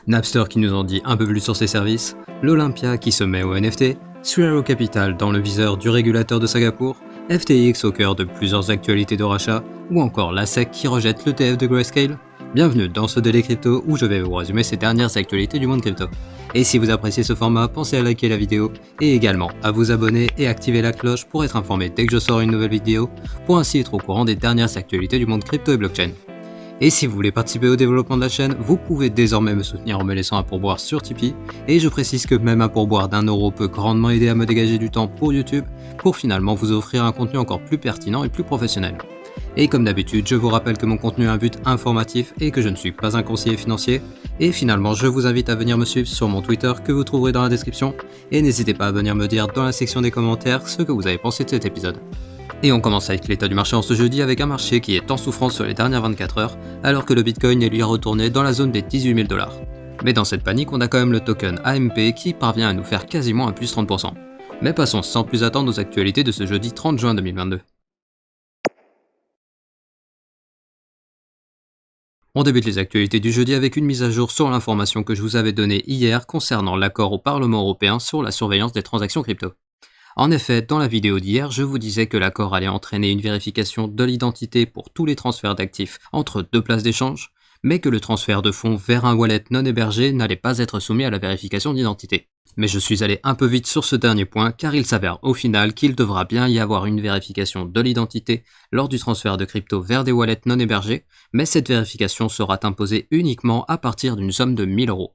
Napster qui nous en dit un peu plus sur ses services, l'Olympia qui se met au NFT, Three Arrows Capital dans le viseur du régulateur de Singapour, FTX au cœur de plusieurs actualités de rachat, ou encore la SEC qui rejette l'ETF de Grayscale. Bienvenue dans ce Daily Crypto où je vais vous résumer ces dernières actualités du monde crypto. Et si vous appréciez ce format, pensez à liker la vidéo et également à vous abonner et activer la cloche pour être informé dès que je sors une nouvelle vidéo, pour ainsi être au courant des dernières actualités du monde crypto et blockchain. Et si vous voulez participer au développement de la chaîne, vous pouvez désormais me soutenir en me laissant un pourboire sur Tipeee, et je précise que même un pourboire d'1€ peut grandement aider à me dégager du temps pour YouTube, pour finalement vous offrir un contenu encore plus pertinent et plus professionnel. Et comme d'habitude, je vous rappelle que mon contenu a un but informatif et que je ne suis pas un conseiller financier, et finalement je vous invite à venir me suivre sur mon Twitter que vous trouverez dans la description, et n'hésitez pas à venir me dire dans la section des commentaires ce que vous avez pensé de cet épisode. Et on commence avec l'état du marché en ce jeudi avec un marché qui est en souffrance sur les dernières 24 heures alors que le Bitcoin est lui retourné dans la zone des 18 000 $. Mais dans cette panique, on a quand même le token AMP qui parvient à nous faire quasiment un plus 30%. Mais passons sans plus attendre aux actualités de ce jeudi 30 juin 2022. On débute les actualités du jeudi avec une mise à jour sur l'information que je vous avais donnée hier concernant l'accord au Parlement européen sur la surveillance des transactions crypto. En effet, dans la vidéo d'hier, je vous disais que l'accord allait entraîner une vérification de l'identité pour tous les transferts d'actifs entre deux places d'échange, mais que le transfert de fonds vers un wallet non hébergé n'allait pas être soumis à la vérification d'identité. Mais je suis allé un peu vite sur ce dernier point car il s'avère au final qu'il devra bien y avoir une vérification de l'identité lors du transfert de crypto vers des wallets non hébergés, mais cette vérification sera imposée uniquement à partir d'une somme de 1 000 €.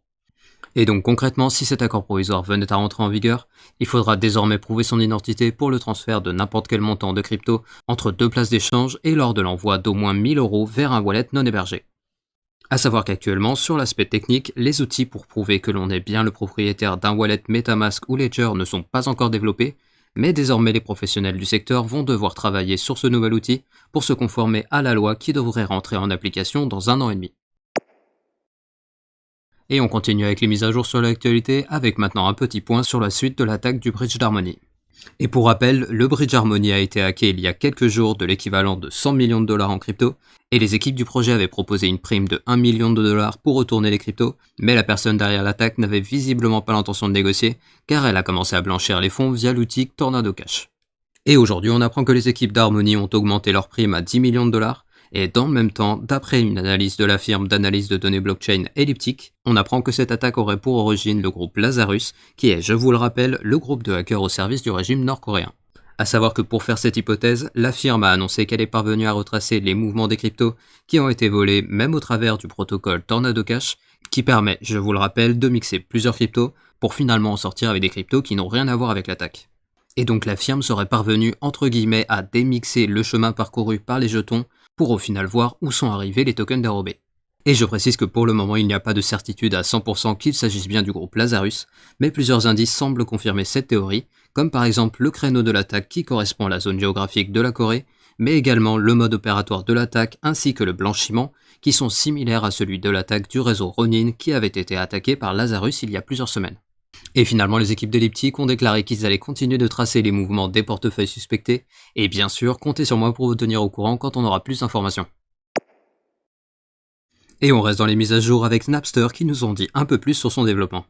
Et donc concrètement, si cet accord provisoire venait à rentrer en vigueur, il faudra désormais prouver son identité pour le transfert de n'importe quel montant de crypto entre deux places d'échange et lors de l'envoi d'au moins 1 000 € vers un wallet non hébergé. A savoir qu'actuellement, sur l'aspect technique, les outils pour prouver que l'on est bien le propriétaire d'un wallet MetaMask ou Ledger ne sont pas encore développés, mais désormais les professionnels du secteur vont devoir travailler sur ce nouvel outil pour se conformer à la loi qui devrait rentrer en application dans 1 an et demi. Et on continue avec les mises à jour sur l'actualité, avec maintenant un petit point sur la suite de l'attaque du Bridge d'Harmony. Et pour rappel, le Bridge Harmony a été hacké il y a quelques jours de l'équivalent de 100 millions de $ en crypto, et les équipes du projet avaient proposé une prime de 1 million de $ pour retourner les cryptos, mais la personne derrière l'attaque n'avait visiblement pas l'intention de négocier, car elle a commencé à blanchir les fonds via l'outil Tornado Cash. Et aujourd'hui, on apprend que les équipes d'Harmony ont augmenté leur prime à 10 millions de $, et dans le même temps, d'après une analyse de la firme d'analyse de données blockchain Elliptic, on apprend que cette attaque aurait pour origine le groupe Lazarus, qui est, je vous le rappelle, le groupe de hackers au service du régime nord-coréen. A savoir que pour faire cette hypothèse, la firme a annoncé qu'elle est parvenue à retracer les mouvements des cryptos qui ont été volés même au travers du protocole Tornado Cash, qui permet, je vous le rappelle, de mixer plusieurs cryptos pour finalement en sortir avec des cryptos qui n'ont rien à voir avec l'attaque. Et donc la firme serait parvenue entre guillemets à démixer le chemin parcouru par les jetons pour au final voir où sont arrivés les tokens dérobés. Et je précise que pour le moment il n'y a pas de certitude à 100% qu'il s'agisse bien du groupe Lazarus, mais plusieurs indices semblent confirmer cette théorie, comme par exemple le créneau de l'attaque qui correspond à la zone géographique de la Corée, mais également le mode opératoire de l'attaque ainsi que le blanchiment, qui sont similaires à celui de l'attaque du réseau Ronin qui avait été attaqué par Lazarus il y a plusieurs semaines. Et finalement, les équipes d'Elliptic ont déclaré qu'ils allaient continuer de tracer les mouvements des portefeuilles suspectés, et bien sûr, comptez sur moi pour vous tenir au courant quand on aura plus d'informations. Et on reste dans les mises à jour avec Napster qui nous ont dit un peu plus sur son développement.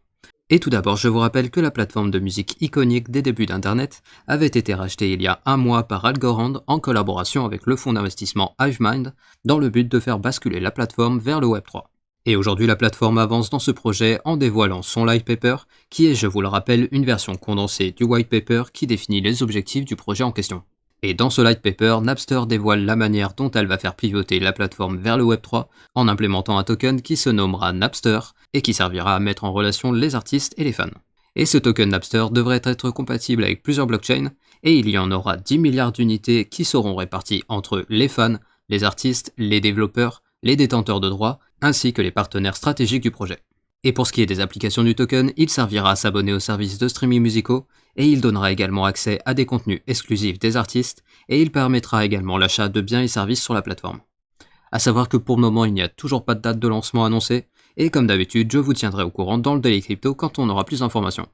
Et tout d'abord, je vous rappelle que la plateforme de musique iconique des débuts d'Internet avait été rachetée il y a un mois par Algorand en collaboration avec le fonds d'investissement Hivemind, dans le but de faire basculer la plateforme vers le Web3. Et aujourd'hui, la plateforme avance dans ce projet en dévoilant son Light Paper, qui est, je vous le rappelle, une version condensée du White Paper qui définit les objectifs du projet en question. Et dans ce Light Paper, Napster dévoile la manière dont elle va faire pivoter la plateforme vers le Web3 en implémentant un token qui se nommera Napster et qui servira à mettre en relation les artistes et les fans. Et ce token Napster devrait être compatible avec plusieurs blockchains, et il y en aura 10 milliards d'unités qui seront réparties entre les fans, les artistes, les développeurs, les détenteurs de droits, ainsi que les partenaires stratégiques du projet. Et pour ce qui est des applications du token, il servira à s'abonner aux services de streaming musicaux, et il donnera également accès à des contenus exclusifs des artistes, et il permettra également l'achat de biens et services sur la plateforme. A savoir que pour le moment, il n'y a toujours pas de date de lancement annoncée, et comme d'habitude, je vous tiendrai au courant dans le Daily Crypto quand on aura plus d'informations.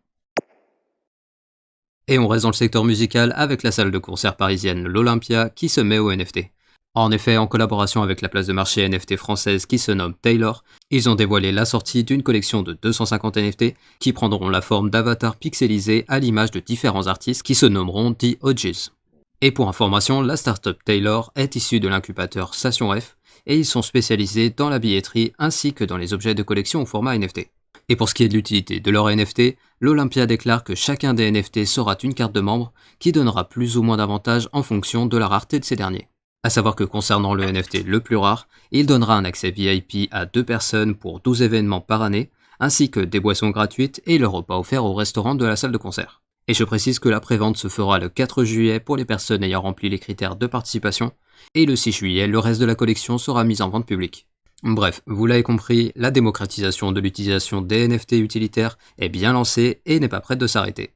Et on reste dans le secteur musical avec la salle de concert parisienne l'Olympia qui se met au NFT. En effet, en collaboration avec la place de marché NFT française qui se nomme Taylor, ils ont dévoilé la sortie d'une collection de 250 NFT qui prendront la forme d'avatars pixelisés à l'image de différents artistes qui se nommeront The OGs. Et pour information, la startup Taylor est issue de l'incubateur Station F et ils sont spécialisés dans la billetterie ainsi que dans les objets de collection au format NFT. Et pour ce qui est de l'utilité de leur NFT, l'Olympia déclare que chacun des NFT sera une carte de membre qui donnera plus ou moins d'avantages en fonction de la rareté de ces derniers. A savoir que concernant le NFT le plus rare, il donnera un accès VIP à 2 personnes pour 12 événements par année, ainsi que des boissons gratuites et le repas offert au restaurant de la salle de concert. Et je précise que la prévente se fera le 4 juillet pour les personnes ayant rempli les critères de participation, et le 6 juillet, le reste de la collection sera mis en vente publique. Bref, vous l'avez compris, la démocratisation de l'utilisation des NFT utilitaires est bien lancée et n'est pas prête de s'arrêter.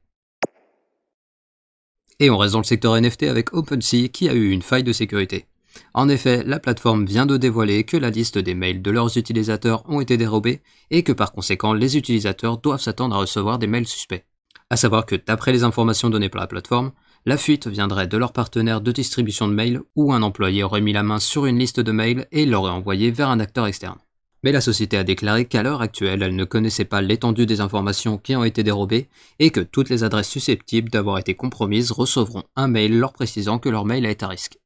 Et on reste dans le secteur NFT avec OpenSea qui a eu une faille de sécurité. En effet, la plateforme vient de dévoiler que la liste des mails de leurs utilisateurs ont été dérobés et que par conséquent les utilisateurs doivent s'attendre à recevoir des mails suspects. A savoir que d'après les informations données par la plateforme, la fuite viendrait de leur partenaire de distribution de mails où un employé aurait mis la main sur une liste de mails et l'aurait envoyé vers un acteur externe. Mais la société a déclaré qu'à l'heure actuelle, elle ne connaissait pas l'étendue des informations qui ont été dérobées et que toutes les adresses susceptibles d'avoir été compromises recevront un mail leur précisant que leur mail est à risque.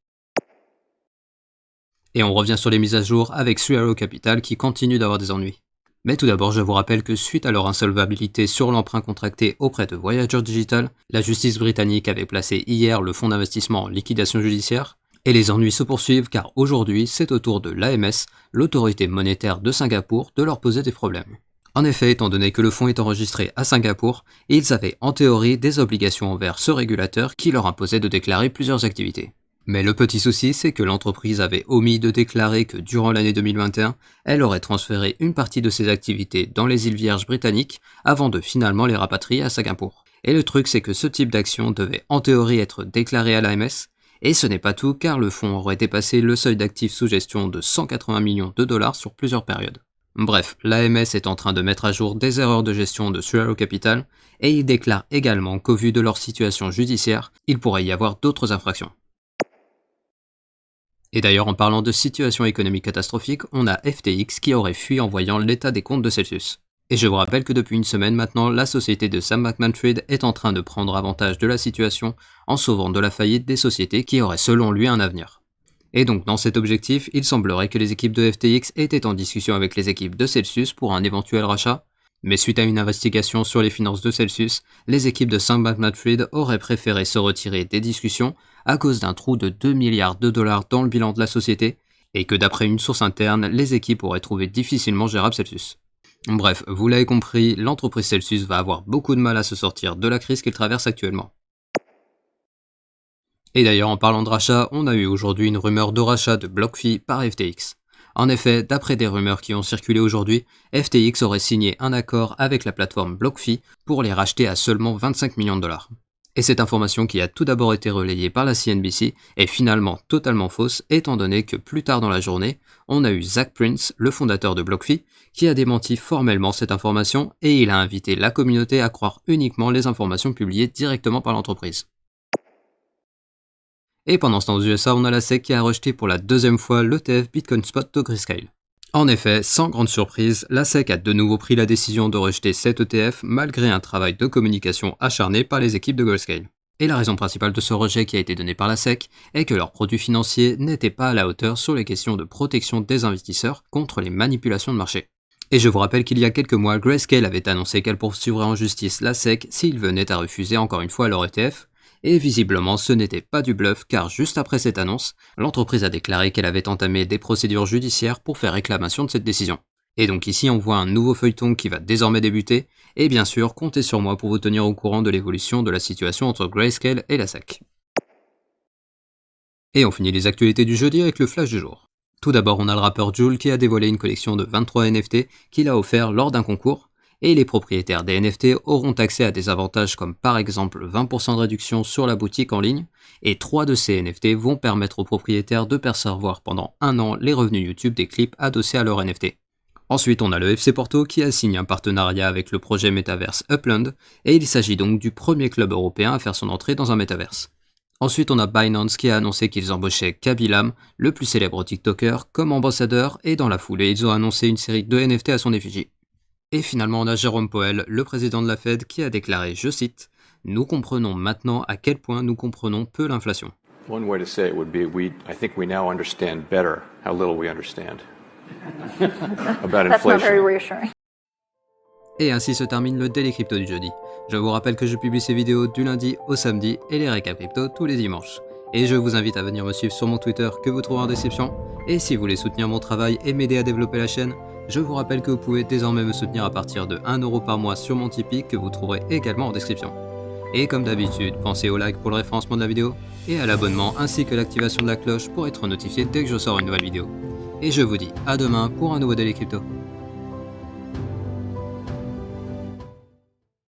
Et on revient sur les mises à jour avec Three Arrows Capital qui continue d'avoir des ennuis. Mais tout d'abord, je vous rappelle que suite à leur insolvabilité sur l'emprunt contracté auprès de Voyager Digital, la justice britannique avait placé hier le fonds d'investissement en liquidation judiciaire, et les ennuis se poursuivent car aujourd'hui, c'est au tour de l'AMS, l'autorité monétaire de Singapour, de leur poser des problèmes. En effet, étant donné que le fonds est enregistré à Singapour, ils avaient en théorie des obligations envers ce régulateur qui leur imposait de déclarer plusieurs activités. Mais le petit souci, c'est que l'entreprise avait omis de déclarer que durant l'année 2021, elle aurait transféré une partie de ses activités dans les îles Vierges britanniques avant de finalement les rapatrier à Singapour. Et le truc, c'est que ce type d'action devait en théorie être déclaré à l'AMS, et ce n'est pas tout car le fonds aurait dépassé le seuil d'actifs sous gestion de 180 millions de dollars sur plusieurs périodes. Bref, l'AMS est en train de mettre à jour des erreurs de gestion de Three Arrows Capital, et il déclare également qu'au vu de leur situation judiciaire, il pourrait y avoir d'autres infractions. Et d'ailleurs, en parlant de situation économique catastrophique, on a FTX qui aurait fui en voyant l'état des comptes de Celsius. Et je vous rappelle que depuis une semaine maintenant, la société de Sam Bankman-Fried est en train de prendre avantage de la situation en sauvant de la faillite des sociétés qui auraient selon lui un avenir. Et donc dans cet objectif, il semblerait que les équipes de FTX étaient en discussion avec les équipes de Celsius pour un éventuel rachat, mais suite à une investigation sur les finances de Celsius, les équipes de Sam Bankman-Fried auraient préféré se retirer des discussions à cause d'un trou de 2 milliards de dollars dans le bilan de la société, et que d'après une source interne, les équipes auraient trouvé difficilement gérable Celsius. Bref, vous l'avez compris, l'entreprise Celsius va avoir beaucoup de mal à se sortir de la crise qu'elle traverse actuellement. Et d'ailleurs, en parlant de rachat, on a eu aujourd'hui une rumeur de rachat de BlockFi par FTX. En effet, d'après des rumeurs qui ont circulé aujourd'hui, FTX aurait signé un accord avec la plateforme BlockFi pour les racheter à seulement 25 millions de dollars. Et cette information qui a tout d'abord été relayée par la CNBC est finalement totalement fausse étant donné que plus tard dans la journée, on a eu Zach Prince, le fondateur de BlockFi, qui a démenti formellement cette information et il a invité la communauté à croire uniquement les informations publiées directement par l'entreprise. Et pendant ce temps aux USA, on a la SEC qui a rejeté pour la deuxième fois l'ETF Bitcoin Spot de Grayscale. En effet, sans grande surprise, la SEC a de nouveau pris la décision de rejeter cet ETF malgré un travail de communication acharné par les équipes de Grayscale. Et la raison principale de ce rejet qui a été donné par la SEC est que leurs produits financiers n'étaient pas à la hauteur sur les questions de protection des investisseurs contre les manipulations de marché. Et je vous rappelle qu'il y a quelques mois, Grayscale avait annoncé qu'elle poursuivrait en justice la SEC s'ils venaient à refuser encore une fois leur ETF, et visiblement ce n'était pas du bluff car juste après cette annonce, l'entreprise a déclaré qu'elle avait entamé des procédures judiciaires pour faire réclamation de cette décision. Et donc ici on voit un nouveau feuilleton qui va désormais débuter, et bien sûr comptez sur moi pour vous tenir au courant de l'évolution de la situation entre Grayscale et la SEC. Et on finit les actualités du jeudi avec le flash du jour. Tout d'abord on a le rappeur Jul qui a dévoilé une collection de 23 NFT qu'il a offert lors d'un concours, et les propriétaires des NFT auront accès à des avantages comme par exemple 20% de réduction sur la boutique en ligne, et 3 de ces NFT vont permettre aux propriétaires de percevoir pendant 1 an les revenus YouTube des clips adossés à leur NFT. Ensuite, on a le FC Porto qui a signé un partenariat avec le projet Metaverse Upland, et il s'agit donc du premier club européen à faire son entrée dans un Metaverse. Ensuite, on a Binance qui a annoncé qu'ils embauchaient Kaby Lam, le plus célèbre TikToker, comme ambassadeur, et dans la foulée, ils ont annoncé une série de NFT à son effigie. Et finalement, on a Jérôme Powell, le président de la Fed, qui a déclaré, je cite, « Nous comprenons maintenant à quel point nous comprenons peu l'inflation. » One way to say it would be, I think we now understand better how little we understand about That's not very inflation. reassuring. Et ainsi se termine le Daily Crypto du jeudi. Je vous rappelle que je publie ces vidéos du lundi au samedi et les récaps crypto tous les dimanches. Et je vous invite à venir me suivre sur mon Twitter que vous trouverez en description. Et si vous voulez soutenir mon travail et m'aider à développer la chaîne, je vous rappelle que vous pouvez désormais me soutenir à partir de 1€ par mois sur mon Tipeee que vous trouverez également en description. Et comme d'habitude, pensez au like pour le référencement de la vidéo et à l'abonnement ainsi que l'activation de la cloche pour être notifié dès que je sors une nouvelle vidéo. Et je vous dis à demain pour un nouveau Daily Crypto.